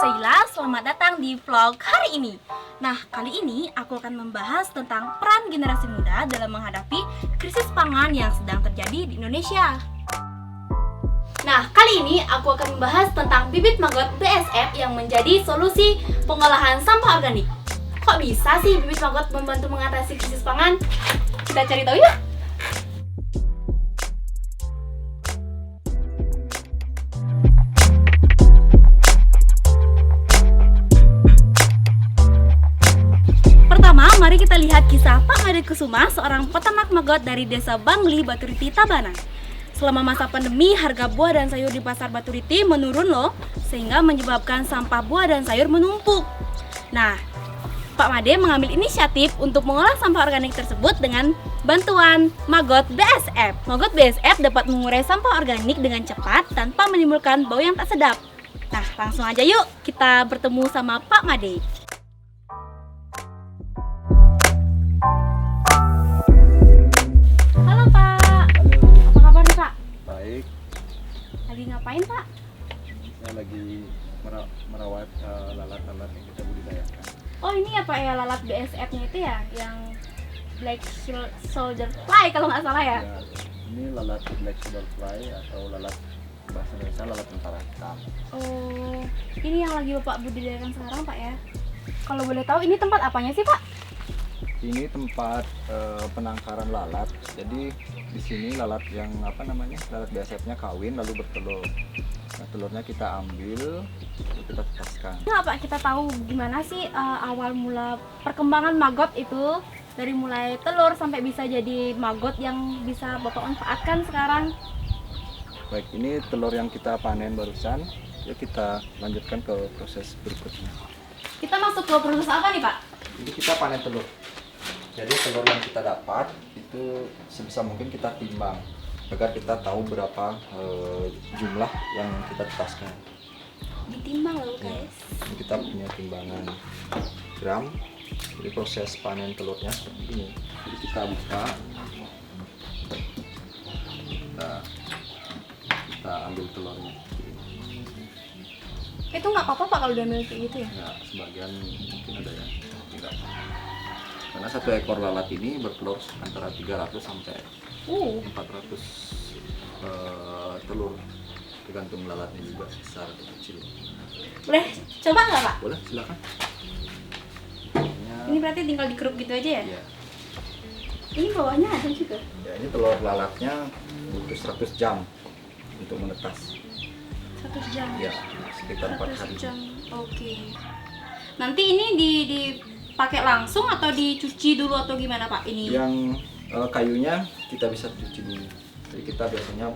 Sheila, selamat datang di vlog hari ini. Nah, kali ini aku akan membahas tentang peran generasi muda dalam menghadapi krisis pangan yang sedang terjadi di Indonesia. Nah, kali ini aku akan membahas tentang bibit maggot BSF yang menjadi solusi pengolahan sampah organik. Kok bisa sih bibit maggot membantu mengatasi krisis pangan? Kita cari tahu yuk! Pertama, mari kita lihat kisah Pak Made Kusuma, seorang peternak maggot dari desa Bangli, Baturiti, Tabanan. Selama masa pandemi, harga buah dan sayur di pasar Baturiti menurun loh, sehingga menyebabkan sampah buah dan sayur menumpuk. Nah, Pak Made mengambil inisiatif untuk mengolah sampah organik tersebut dengan bantuan maggot BSF. Maggot BSF dapat mengurai sampah organik dengan cepat tanpa menimbulkan bau yang tak sedap. Nah, langsung aja yuk kita bertemu sama Pak Made. Halo Pak, apa kabar nih Pak? Baik, Lagi ngapain Pak? saya lagi merawat lalat-lalat yang kita budidayakan. Oh ini ya Pak ya, lalat BSF-nya itu ya, yang Black Soldier Fly kalau nggak salah ya? Ya, ini lalat black soldier fly atau lalat bahasa Indonesia lalat tentara hitam. Oh, ini yang lagi Bapak budidayakan sekarang Pak ya? Kalau boleh tahu ini tempat apanya sih Pak? Ini tempat penangkaran lalat. Jadi di sini lalat yang lalat BSF-nya kawin lalu bertelur. Nah, telurnya kita ambil lalu kita tetaskan. Nggak Pak, kita tahu gimana sih awal mula perkembangan maggot itu, dari mulai telur sampai bisa jadi maggot yang bisa Bapak manfaatkan sekarang. Baik, ini telur yang kita panen barusan. Yuk kita lanjutkan ke proses berikutnya. Kita masuk ke proses apa nih Pak? Jadi kita panen telur. Jadi telur yang kita dapat itu sebisa mungkin kita timbang agar kita tahu berapa jumlah yang kita tetaskan. Ditimbang loh guys. Ini kita punya timbangan gram. Jadi proses panen telurnya seperti ini. Jadi kita buka, kita ambil telurnya. Itu nggak apa-apa Pak kalau udah milik kayak gitu ya? Ya, sebagian mungkin ada yang tidak. Karena satu ekor lalat ini bertelur antara 300 sampai 400 telur, tergantung lalatnya juga besar atau kecil. Boleh coba nggak Pak? Boleh, silakan. Ini berarti tinggal dikeruk gitu aja ya? Ya, Ini bawahnya ada juga? ya ini telur lalatnya butuh 100 jam untuk menetas. 1 jam? Ya, sekitar 4 hari. 100 jam, oke. Nanti ini dipakai langsung atau dicuci dulu atau gimana Pak? Ini Yang kayunya kita bisa cuci dulu. Jadi kita biasanya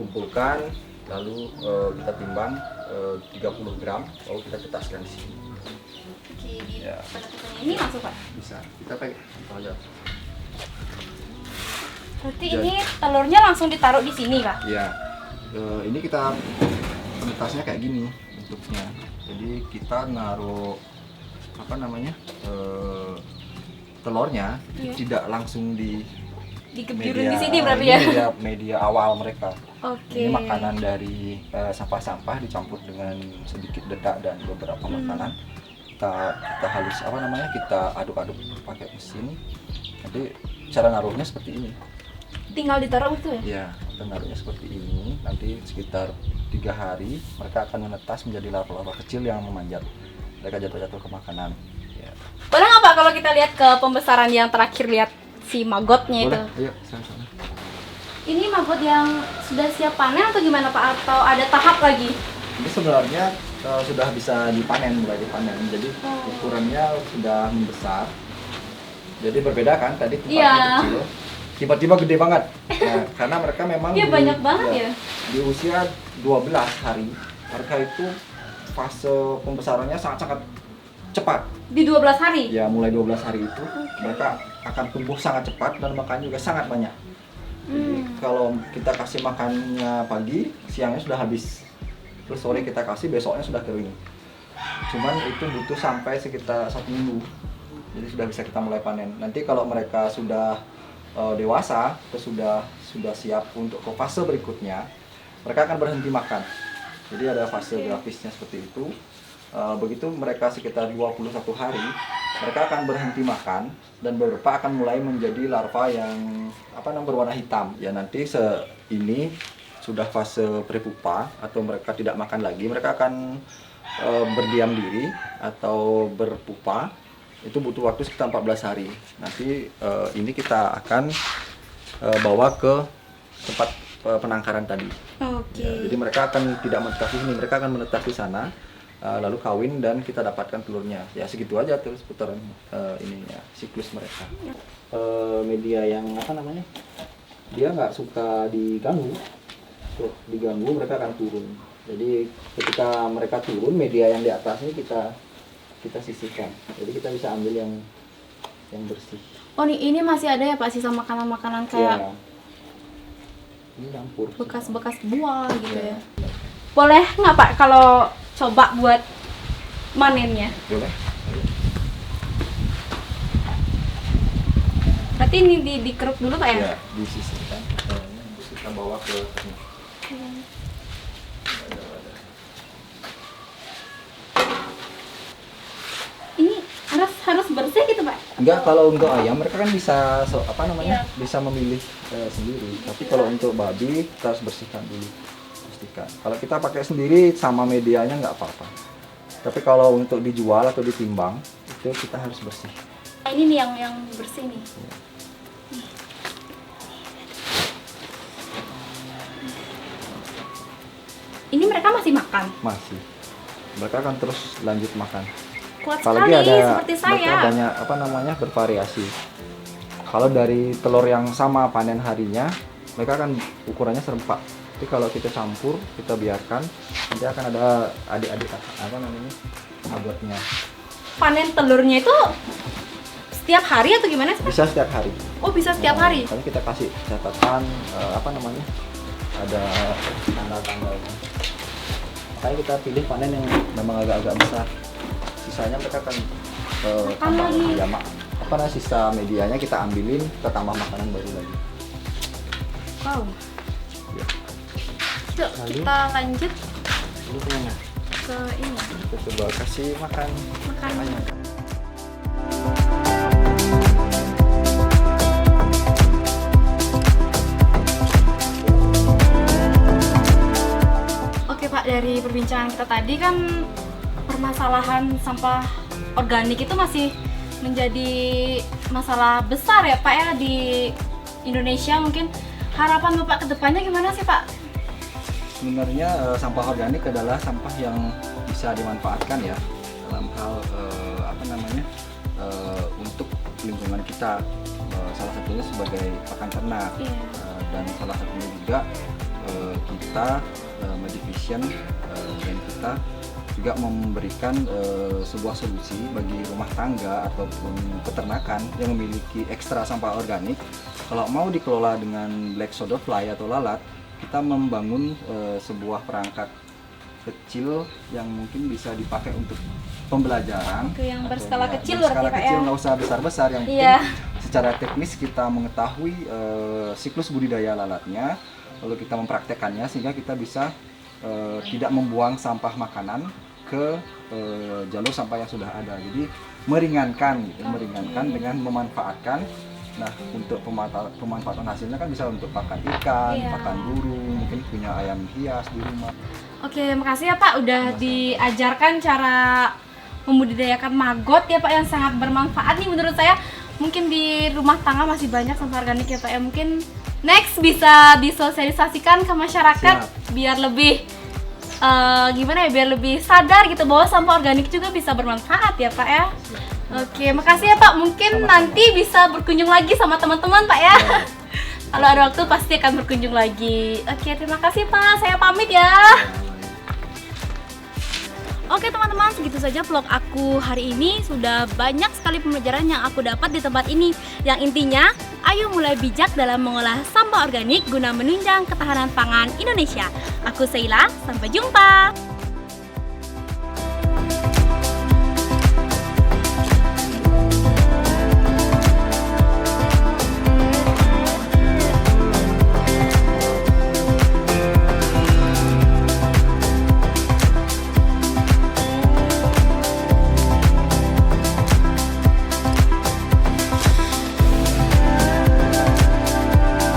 kumpulkan, lalu kita timbang 30 gram, lalu kita tetaskan di sini. Oke, di Ya. penetasannya ini langsung Pak? Bisa, kita pakai aja. Berarti Ya. ini telurnya langsung ditaruh di sini Pak? Ya, ini kita penetasnya kayak gini bentuknya. Jadi kita naruh telurnya Iya. tidak langsung di Dikebiurin di sini berarti ya? media awal mereka. Oke. Ini makanan dari sampah-sampah dicampur dengan sedikit dedak dan beberapa makanan. Kita halus kita aduk-aduk pakai mesin. Nanti cara naruhnya seperti ini. Tinggal ditaruh itu ya? Ya, kita naruhnya seperti ini. Nanti sekitar 3 hari mereka akan menetas menjadi larva-larva kecil yang memanjat. Mereka jatuh-jatuh ke makanan. Ya. Boleh nggak Pak kalau kita lihat ke pembesaran yang terakhir, lihat si magotnya Boleh, itu? ayo sama-sama. Ini maggot yang sudah siap panen atau gimana Pak? Atau ada tahap lagi? Ini sebenarnya sudah bisa dipanen, mulai dipanen. Jadi ukurannya sudah membesar. Jadi berbeda kan tadi tempatnya Iya. kecil, tiba-tiba gede banget. Nah, karena mereka memang Iya, banyak banget ya. Di usia 12 hari, mereka itu fase pembesarannya sangat-sangat cepat. Di 12 hari? Ya, mulai 12 hari itu mereka akan tumbuh sangat cepat dan makan juga sangat banyak. Jadi kalau kita kasih makannya pagi, siangnya sudah habis. Terus sore kita kasih, besoknya sudah kering. Cuman itu butuh sampai sekitar 1 minggu. Jadi sudah bisa kita mulai panen. Nanti kalau mereka sudah dewasa, terus sudah siap untuk ke fase berikutnya, mereka akan berhenti makan. Jadi ada fase grafisnya seperti itu. Begitu mereka sekitar 21 hari, mereka akan berhenti makan dan beberapa akan mulai menjadi larva yang berwarna hitam. Ya nanti ini sudah fase prepupa atau mereka tidak makan lagi, mereka akan berdiam diri atau berpupa. Itu butuh waktu sekitar 14 hari. Nanti ini kita akan bawa ke tempat penangkaran tadi. Oke. Ya, jadi mereka akan tidak menetas di sini, mereka akan menetas di sana. Lalu kawin dan kita dapatkan telurnya. Ya segitu aja terus putaran siklus mereka. Media yang dia nggak suka diganggu. Diganggu mereka akan turun. Jadi ketika mereka turun, media yang di atas ini kita sisihkan. Jadi kita bisa ambil yang bersih. Oh ini masih ada ya Pak sisa makanan-makanan kayak ini campur bekas-bekas buah gitu ya. Boleh nggak Pak kalau coba buat manennya? Boleh. Berarti ini dikeruk dulu Pak ya? Ya, disisihkan. Terus kita bawa ke sini. Ini harus bersih gitu Pak? Enggak, kalau untuk ayam mereka kan bisa Iya. bisa memilih sendiri. Tapi kalau untuk babi kita harus bersihkan dulu. Kalau kita pakai sendiri sama medianya nggak apa-apa. Tapi kalau untuk dijual atau ditimbang itu kita harus bersih. Ini nih yang bersih nih. Ini mereka masih makan. Masih. Mereka akan terus lanjut makan. Kuat Apalagi sekali seperti mereka saya. banyak bervariasi. Kalau dari telur yang sama panen harinya, mereka akan ukurannya serempak. Tapi kalau kita campur, kita biarkan, nanti akan ada adik-adik abotnya. Panen telurnya itu setiap hari atau gimana sih? Bisa setiap hari. Oh bisa setiap hari? Tapi kita kasih catatan ada tanggal-tanggalnya. Makanya kita pilih panen yang memang agak-agak besar. Sisanya mereka akan tambah lagi. Ya, sisa medianya kita ambilin, kita tambah makanan baru lagi. Wow. Ya. Yuk kita lanjut Ini kemana? ke ini. Kita coba kasih makan. Banyak. Oke Pak, dari perbincangan kita tadi kan permasalahan sampah organik itu masih menjadi masalah besar ya Pak ya di Indonesia. Mungkin harapan Bapak ke depannya gimana sih Pak? Sebenarnya sampah organik adalah sampah yang bisa dimanfaatkan ya dalam hal untuk lingkungan kita. Salah satunya sebagai pakan ternak. Dan salah satunya juga kita Medivision dan kita juga memberikan sebuah solusi bagi rumah tangga ataupun peternakan yang memiliki ekstra sampah organik. Kalau mau dikelola dengan black soda fly atau lalat, kita membangun sebuah perangkat kecil yang mungkin bisa dipakai untuk pembelajaran. Oke, yang berskala kecil berskala berarti Pak kecil, ya? nggak usah besar-besar, yang penting secara teknis kita mengetahui siklus budidaya lalatnya, lalu kita mempraktekannya sehingga kita bisa tidak membuang sampah makanan ke jalur sampah yang sudah ada. Jadi meringankan dengan memanfaatkan. Nah, untuk pemanfaatan hasilnya kan bisa untuk pakan ikan, pakan burung, mungkin punya ayam hias di rumah. Oke, makasih ya Pak udah diajarkan cara membudidayakan maggot ya Pak yang sangat bermanfaat nih menurut saya. Mungkin di rumah tangga masih banyak sampah organik ya Pak ya. Mungkin next bisa disosialisasikan ke masyarakat. Biar lebih biar lebih sadar gitu bahwa sampah organik juga bisa bermanfaat ya Pak ya. Oke, makasih ya Pak. Mungkin nanti bisa berkunjung lagi sama teman-teman Pak ya. Kalau ada waktu pasti akan berkunjung lagi. Oke, terima kasih Pak. Saya pamit ya. Oke teman-teman, segitu saja vlog aku hari ini. Sudah banyak sekali pembelajaran yang aku dapat di tempat ini. Yang intinya, ayo mulai bijak dalam mengolah sampah organik guna menunjang ketahanan pangan Indonesia. Aku Sheila, sampai jumpa.